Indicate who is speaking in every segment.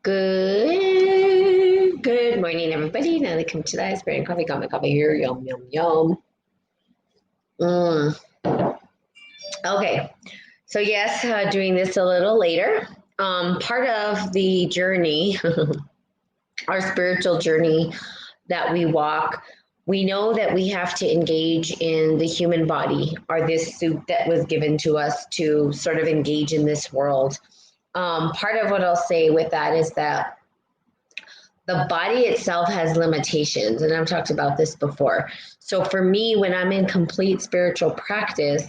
Speaker 1: Good morning, everybody. Now they come to that. Spirit and coffee, got my coffee here. Yum, yum, yum. Mm. Okay, so yes, doing this a little later. Part of the journey, our spiritual journey that we walk, we know that we have to engage in the human body, or this suit that was given to us to sort of engage in this world. Part of what I'll say with that is that the body itself has limitations, and I've talked about this before. So for me, when I'm in complete spiritual practice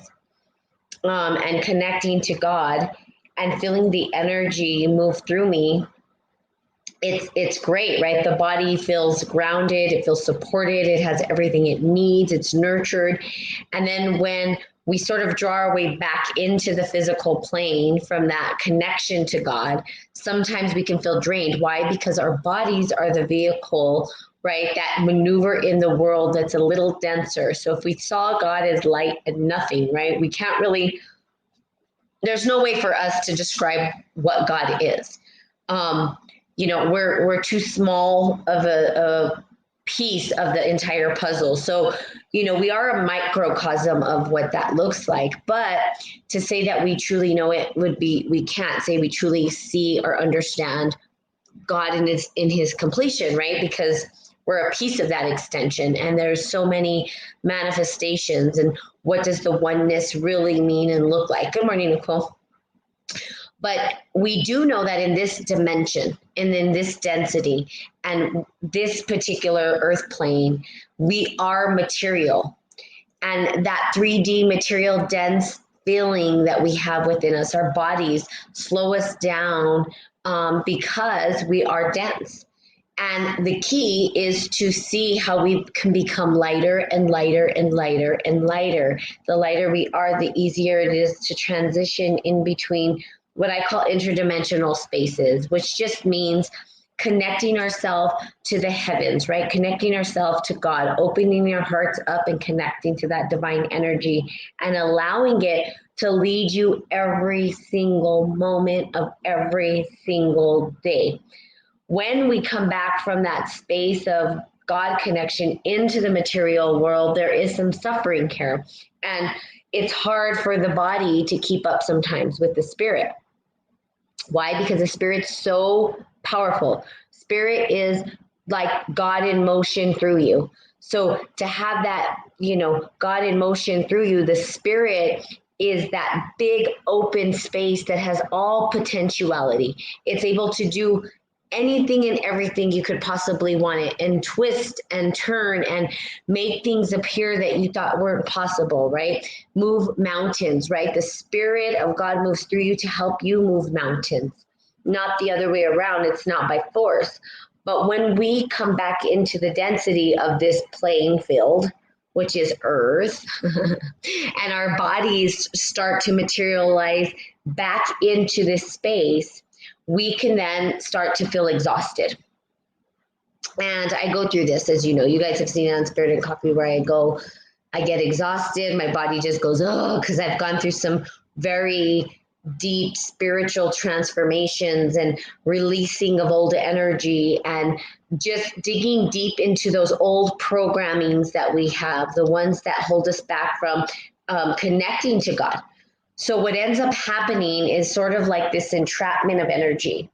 Speaker 1: and connecting to God and feeling the energy move through me, it's great, right? The body feels grounded, it feels supported, it has everything it needs, it's nurtured. And then when we sort of draw our way back into the physical plane from that connection to God, sometimes we can feel drained. Why? Because our bodies are the vehicle, right, that maneuver in the world that's a little denser. So if we saw God as light and nothing, right, we can't really, there's no way for us to describe what God is. We're too small of a piece of the entire puzzle. So, we are a microcosm of what that looks like. But to say that we truly know it we can't say we truly see or understand God in his completion, right? Because we're a piece of that extension, and there's so many manifestations. And what does the oneness really mean and look like? Good morning, Nicole. But we do know that in this dimension and in this density and this particular earth plane, we are material. And that 3D material dense feeling that we have within us, our bodies slow us down because we are dense. And the key is to see how we can become lighter and lighter and lighter and lighter. The lighter we are, the easier it is to transition in between what I call interdimensional spaces, which just means connecting ourselves to the heavens, right? Connecting ourselves to God, opening your hearts up and connecting to that divine energy and allowing it to lead you every single moment of every single day. When we come back from that space of God connection into the material world, there is some suffering here. And it's hard for the body to keep up sometimes with the spirit. Why? Because the spirit's so powerful. Spirit is like God in motion through you. So to have that, God in motion through you, the spirit is that big open space that has all potentiality. It's able to do anything and everything you could possibly want it, and twist and turn and make things appear that you thought weren't possible, right? Move mountains, right? The spirit of God moves through you to help you move mountains, not the other way around. It's not by force. But when we come back into the density of this playing field, which is earth, and our bodies start to materialize back into this space, we can then start to feel exhausted. And I go through this, as you know, you guys have seen it on Spirit and Coffee, where I get exhausted. My body just goes, oh, because I've gone through some very deep spiritual transformations and releasing of old energy and just digging deep into those old programmings that we have, the ones that hold us back from connecting to God. So what ends up happening is sort of like this entrapment of energy.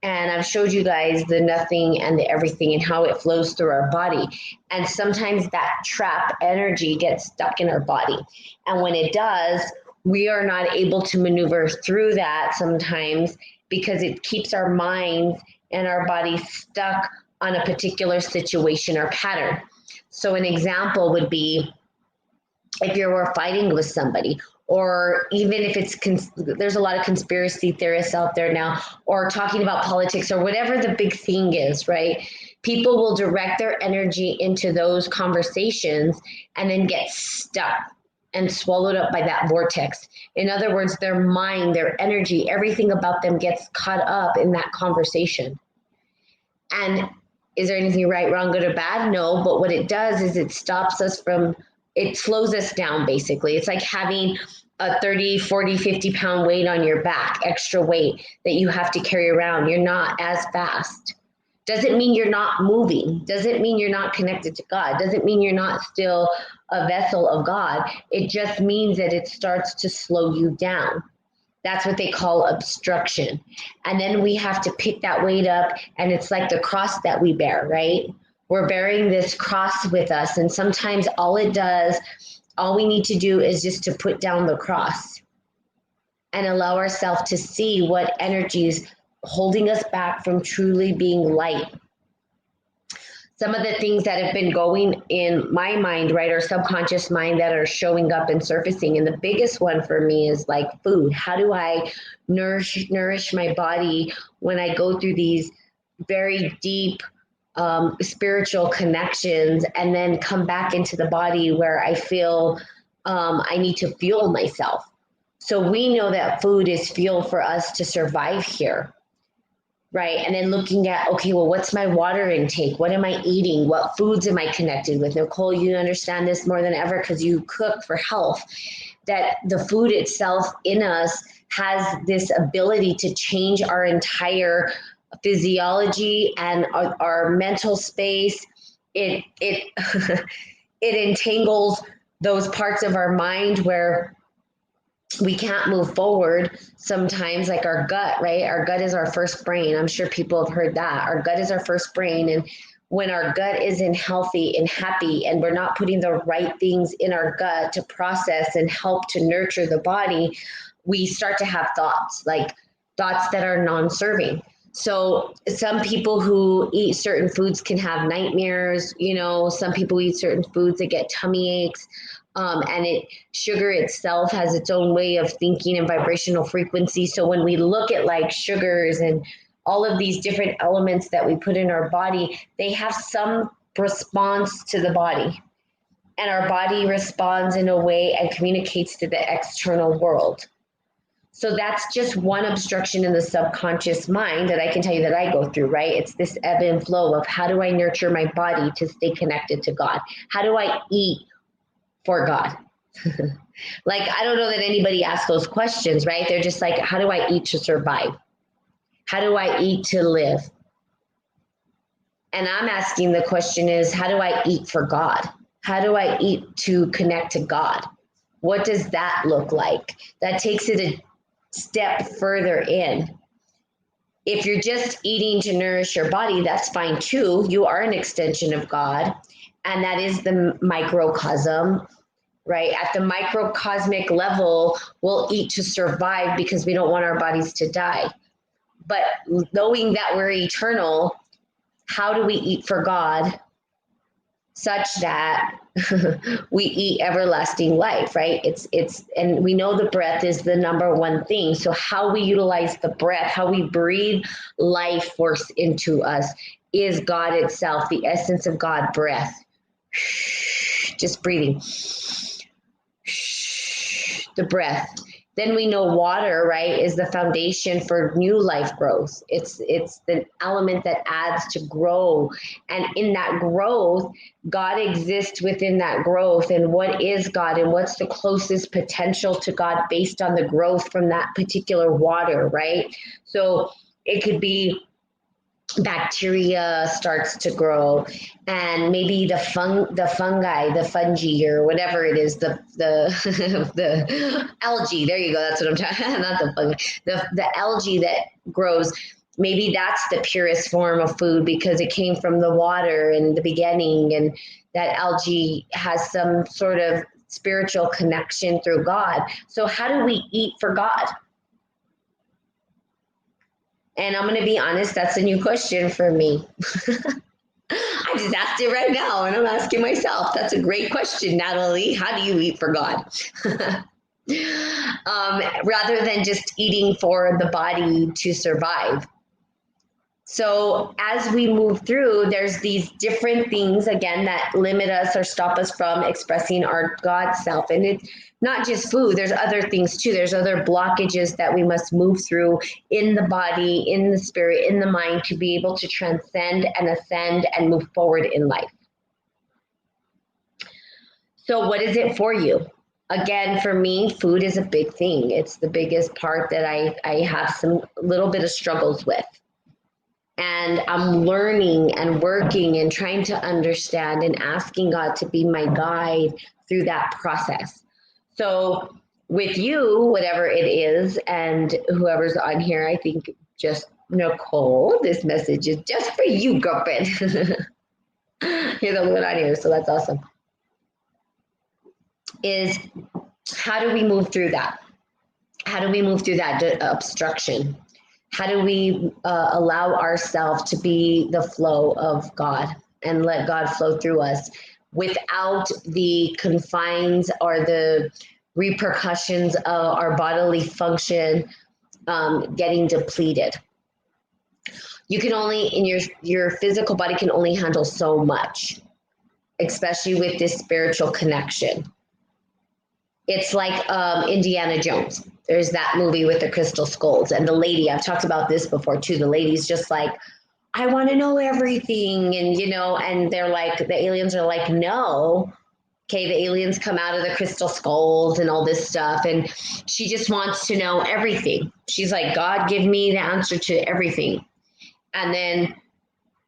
Speaker 1: And I've showed you guys the nothing and the everything and how it flows through our body. And sometimes that trap energy gets stuck in our body. And when it does, we are not able to maneuver through that sometimes because it keeps our minds and our bodies stuck on a particular situation or pattern. So an example would be if you were fighting with somebody, or even if there's a lot of conspiracy theorists out there now, or talking about politics or whatever the big thing is, right? People will direct their energy into those conversations and then get stuck and swallowed up by that vortex. In other words, their mind, their energy, everything about them gets caught up in that conversation. And is there anything right, wrong, good, or bad? No, but what it does is it stops us from, it slows us down, basically. It's like having a 30, 40, 50-pound weight on your back, extra weight that you have to carry around. You're not as fast. Doesn't mean you're not moving. Doesn't mean you're not connected to God. Doesn't mean you're not still a vessel of God. It just means that it starts to slow you down. That's what they call obstruction. And then we have to pick that weight up, and it's like the cross that we bear, right? We're bearing this cross with us, and sometimes all we need to do is just to put down the cross and allow ourselves to see what energies holding us back from truly being light. Some of the things that have been going in my mind, right, or subconscious mind that are showing up and surfacing. And the biggest one for me is like food. How do I nourish my body when I go through these very deep spiritual connections and then come back into the body where I feel I need to fuel myself? So we know that food is fuel for us to survive here. Right. And then looking at, okay, well, what's my water intake? What am I eating? What foods am I connected with? Nicole, you understand this more than ever because you cook for health, that the food itself in us has this ability to change our entire physiology and our mental space. It it entangles those parts of our mind where we can't move forward sometimes, like our gut, right? Our gut is our first brain. I'm sure people have heard that. Our gut is our first brain. And when our gut isn't healthy and happy, and we're not putting the right things in our gut to process and help to nurture the body, we start to have thoughts, like thoughts that are non-serving. So some people who eat certain foods can have nightmares. Some people eat certain foods that get tummy aches. And sugar itself has its own way of thinking and vibrational frequency. So when we look at like sugars and all of these different elements that we put in our body, they have some response to the body. And our body responds in a way and communicates to the external world. So that's just one obstruction in the subconscious mind that I can tell you that I go through, right? It's this ebb and flow of how do I nurture my body to stay connected to God? How do I eat for God? Like, I don't know that anybody asks those questions, right? They're just like, how do I eat to survive? How do I eat to live? And I'm asking the question is, how do I eat for God? How do I eat to connect to God? What does that look like? That takes it a step further in. If you're just eating to nourish your body, that's fine too. You are an extension of God. And that is the microcosm, right? At the microcosmic level, we'll eat to survive because we don't want our bodies to die. But knowing that we're eternal, how do we eat for God such that we eat everlasting life, right? And we know the breath is the number one thing. So how we utilize the breath, how we breathe life force into us is God itself, the essence of God, breath. Just breathing. The breath. Then we know water, right, is the foundation for new life growth. It's the element that adds to grow. And in that growth, God exists within that growth. And what is God and what's the closest potential to God based on the growth from that particular water, right? So it could be bacteria starts to grow, and maybe the fungi, or whatever it is, the the algae. There you go. That's what I'm talking. Not the fungi. The algae that grows. Maybe that's the purest form of food because it came from the water in the beginning, and that algae has some sort of spiritual connection through God. So how do we eat for God? And I'm going to be honest, that's a new question for me. I just asked it right now, and I'm asking myself. That's a great question, Natalie. How do you eat for God? Rather than just eating for the body to survive. So as we move through, there's these different things, again, that limit us or stop us from expressing our God self. And it's not just food. There's other things too. There's other blockages that we must move through in the body, in the spirit, in the mind to be able to transcend and ascend and move forward in life. So what is it for you? again, for me, food is a big thing. It's the biggest part that I have some little bit of struggles with. And I'm learning and working and trying to understand and asking God to be my guide through that process. So, with you, whatever it is, and whoever's on here, I think just Nicole, this message is just for you, girlfriend. You're the only one on here, so that's awesome. Is how do we move through that? How do we move through that obstruction? How do we allow ourselves to be the flow of God and let God flow through us without the confines or the repercussions of our bodily function getting depleted? You can only, in your physical body can only handle so much, especially with this spiritual connection. It's like Indiana Jones. There's that movie with the crystal skulls, and the lady, I've talked about this before too, the lady's just like, I want to know everything. And, and they're like, the aliens are like, no. Okay, the aliens come out of the crystal skulls and all this stuff. And she just wants to know everything. She's like, God, give me the answer to everything. And then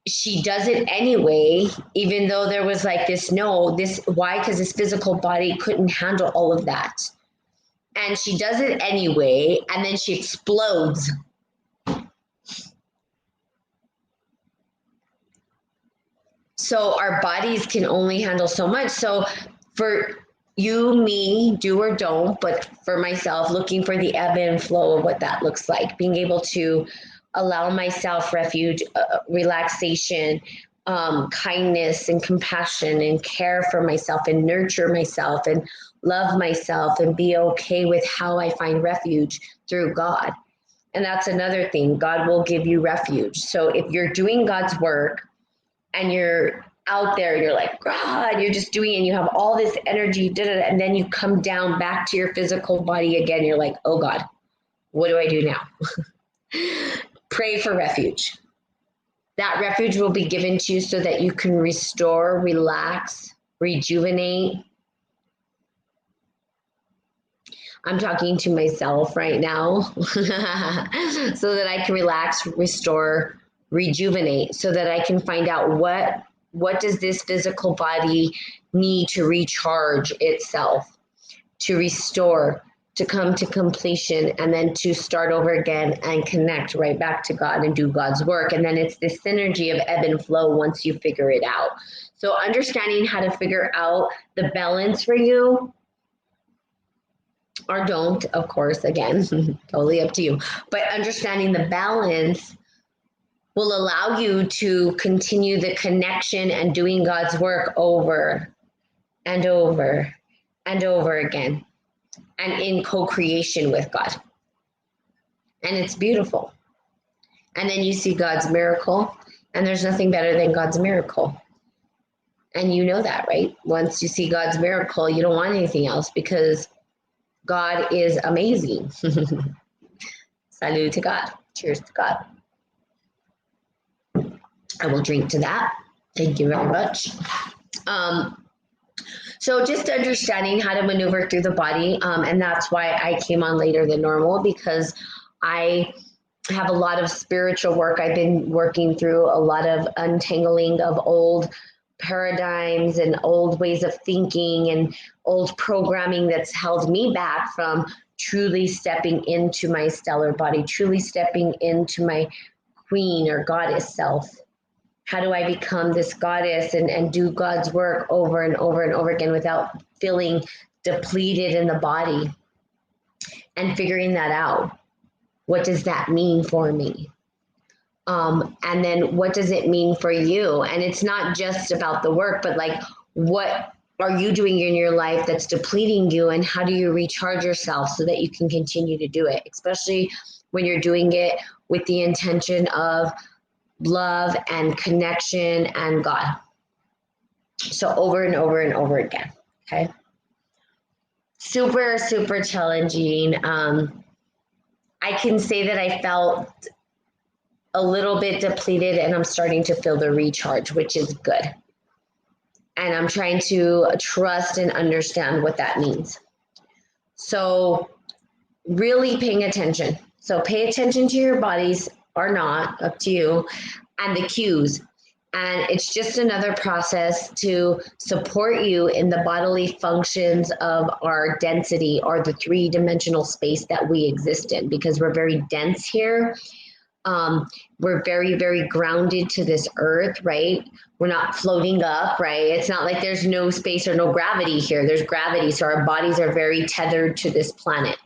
Speaker 1: she does it anyway, even though there was like why? Because this physical body couldn't handle all of that. And she does it anyway, and then she explodes. So our bodies can only handle so much. So for you, me, do or don't, but for myself, looking for the ebb and flow of what that looks like, being able to allow myself refuge, relaxation, kindness and compassion and care for myself and nurture myself and love myself and be okay with how I find refuge through God. And that's another thing. God will give you refuge. So if you're doing God's work and you're out there, you're like, God, you're just doing it and you have all this energy, and then you come down back to your physical body again. You're like, oh God, what do I do now? Pray for refuge. That refuge will be given to you so that you can restore, relax, rejuvenate. I'm talking to myself right now so that I can relax, restore, rejuvenate, so that I can find out what does this physical body need to recharge itself, to restore, to come to completion, and then to start over again and connect right back to God and do God's work. And then it's this synergy of ebb and flow once you figure it out. So understanding how to figure out the balance for you, or don't, of course, again, totally up to you. But understanding the balance will allow you to continue the connection and doing God's work over and over and over again, and in co-creation with God. And it's beautiful. And then you see God's miracle, and there's nothing better than God's miracle. And you know that, right? Once you see God's miracle, you don't want anything else because God is amazing. Salud to God. Cheers to God. I will drink to that. Thank you very much. So just understanding how to maneuver through the body, and that's why I came on later than normal, because I have a lot of spiritual work. I've been working through a lot of untangling of old paradigms and old ways of thinking and old programming that's held me back from truly stepping into my stellar body, truly stepping into my queen or goddess self. How do I become this goddess and do God's work over and over and over again without feeling depleted in the body, and figuring that out? What does that mean for me? And then what does it mean for you? And it's not just about the work, but like, what are you doing in your life that's depleting you, and how do you recharge yourself so that you can continue to do it, especially when you're doing it with the intention of love and connection and God. So over and over and over again. Okay. Super, super challenging. I can say that I felt a little bit depleted, and I'm starting to feel the recharge, which is good. And I'm trying to trust and understand what that means. So really paying attention. So pay attention to your bodies or not, up to you, and the cues. And it's just another process to support you in the bodily functions of our density or the three-dimensional space that we exist in, because we're very dense here. We're very, very grounded to this earth, right? We're not floating up, right? It's not like there's no space or no gravity here. There's gravity. So our bodies are very tethered to this planet.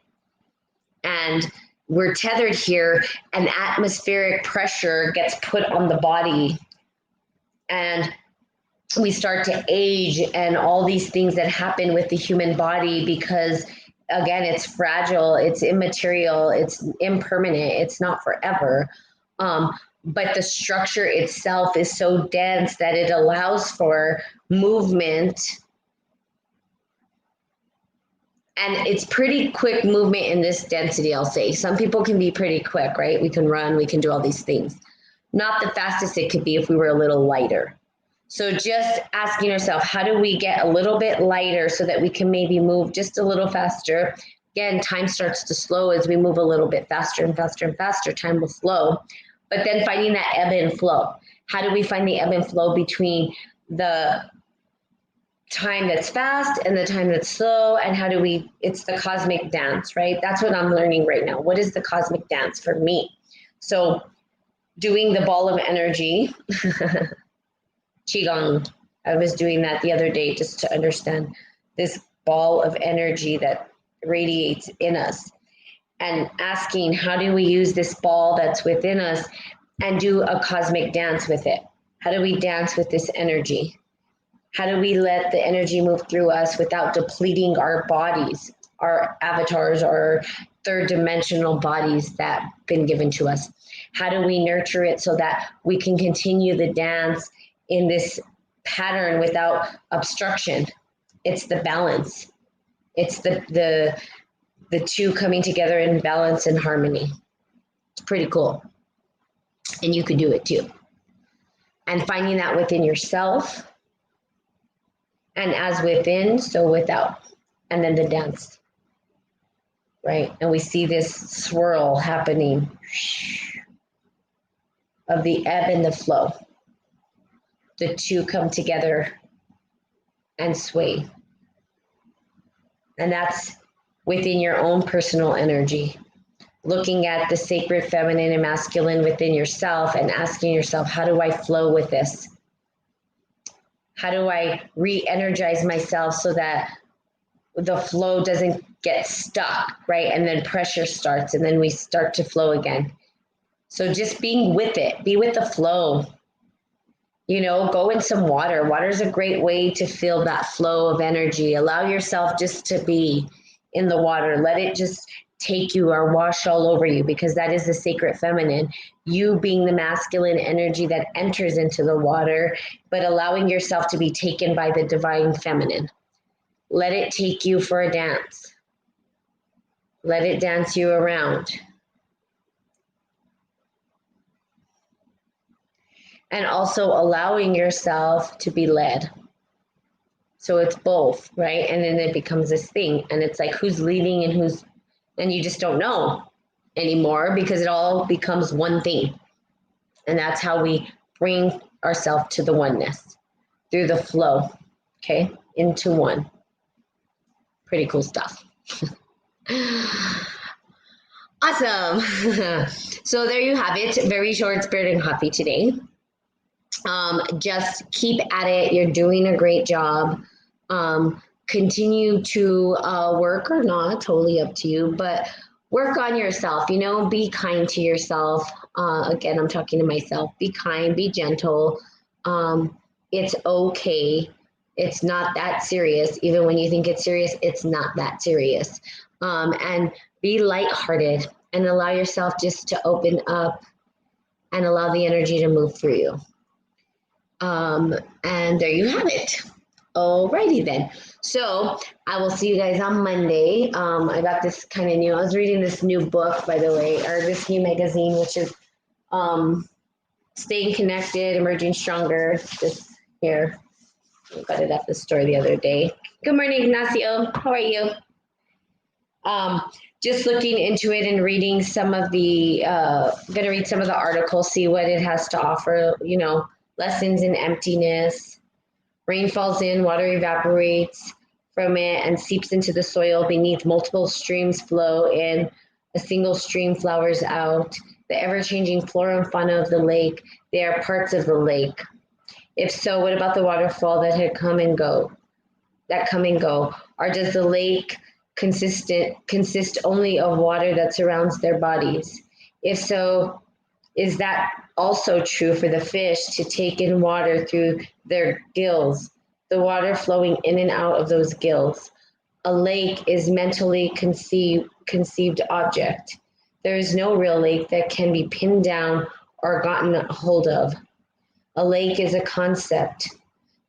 Speaker 1: And we're tethered here, and atmospheric pressure gets put on the body, and we start to age, and all these things that happen with the human body, because again, it's fragile, it's immaterial, it's impermanent, it's not forever. But the structure itself is so dense that it allows for movement, and it's pretty quick movement in this density, I'll say. Some people can be pretty quick, right? We can run, we can do all these things. Not the fastest it could be if we were a little lighter. So just asking yourself, how do we get a little bit lighter so that we can maybe move just a little faster? Again, time starts to slow as we move a little bit faster and faster and faster. Time will slow. But then finding that ebb and flow. How do we find the ebb and flow between the time that's fast and the time that's slow? And how do we, it's the cosmic dance, right? That's what I'm learning right now. What is the cosmic dance for me? So doing the ball of energy, Qigong. I was doing that the other day just to understand this ball of energy that radiates in us, and asking, how do we use this ball that's within us and do a cosmic dance with it? How do we dance with this energy? How do we let the energy move through us without depleting our bodies, our avatars, our third dimensional bodies that have been given to us? How do we nurture it so that we can continue the dance in this pattern without obstruction? It's the balance. It's the two coming together in balance and harmony. It's pretty cool. And you can do it too. And finding that within yourself, and as within, so without. And then the dance, right? And we see this swirl happening of the ebb and the flow. The two come together and sway. And that's within your own personal energy. Looking at the sacred feminine and masculine within yourself and asking yourself, how do I flow with this? How do I re-energize myself so that the flow doesn't get stuck, right? And then pressure starts, and then we start to flow again. So just being with it, be with the flow. You know, go in some water. Water is a great way to feel that flow of energy. Allow yourself just to be in the water. Let it just take you or wash all over you, because that is the sacred feminine. You being the masculine energy that enters into the water, but allowing yourself to be taken by the divine feminine. Let it take you for a dance. Let it dance you around. And also allowing yourself to be led. So it's both, right? And then it becomes this thing, and it's like, who's leading and who's, and you just don't know anymore, because it all becomes one thing. And that's how we bring ourselves to the oneness, through the flow, okay, into one. Pretty cool stuff. Awesome. So there you have it. Very short, spirit and coffee today. Just keep at it. You're doing a great job. Continue to work or not, totally up to you, but work on yourself, you know, be kind to yourself. Again, I'm talking to myself. Be kind, be gentle. It's okay. It's not that serious. Even when you think it's serious, it's not that serious. And be lighthearted and allow yourself just to open up and allow the energy to move through you. And there you have it. Alrighty then. So I will see you guys on Monday. I got this kind of new, I was reading this new book, by the way, or this new magazine, which is Staying Connected, Emerging Stronger. This here. I got it at the store the other day. Good morning, Ignacio. How are you? Um, just looking into it and reading some of the, gonna read some of the articles, see what it has to offer, lessons in emptiness. Rain falls in, water evaporates from it and seeps into the soil beneath. Multiple streams flow in, a single stream flowers out. The ever-changing flora and fauna of the lake, they are parts of the lake. If so, what about the waterfall that had come and go? That come and go? Or does the lake consist only of water that surrounds their bodies? If so, is that also true for the fish to take in water through their gills, the water flowing in and out of those gills? A lake is mentally conceived object. There is no real lake that can be pinned down or gotten hold of. A lake is a concept.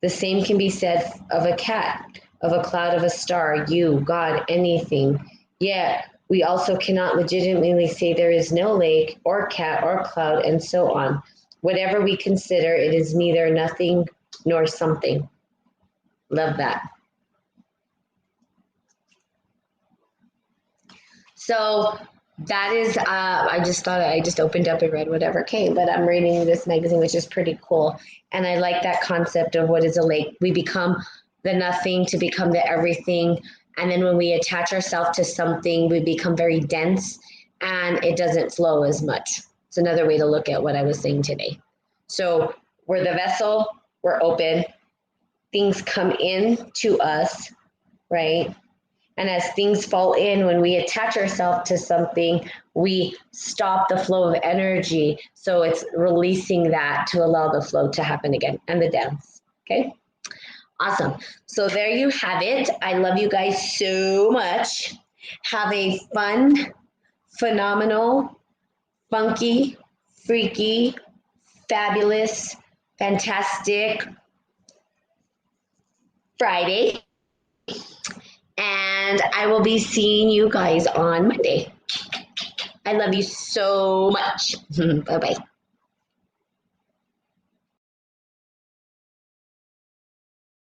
Speaker 1: The same can be said of a cat, of a cloud, of a star, you, God, anything. Yet, we also cannot legitimately say there is no lake or cat or cloud and so on. Whatever we consider, it is neither nothing nor something. Love that. So that is, I just thought I just opened up and read whatever came, but I'm reading this magazine, which is pretty cool. And I like that concept of what is a lake. We become the nothing to become the everything. And then when we attach ourselves to something, we become very dense and it doesn't flow as much. It's another way to look at what I was saying today. So we're the vessel, we're open, things come in to us, right? And as things fall in, when we attach ourselves to something, we stop the flow of energy. So it's releasing that to allow the flow to happen again and the dance. Okay. Awesome. So there you have it. I love you guys so much. Have a fun, phenomenal, funky, freaky, fabulous, fantastic Friday. And I will be seeing you guys on Monday. I love you so much. Bye-bye.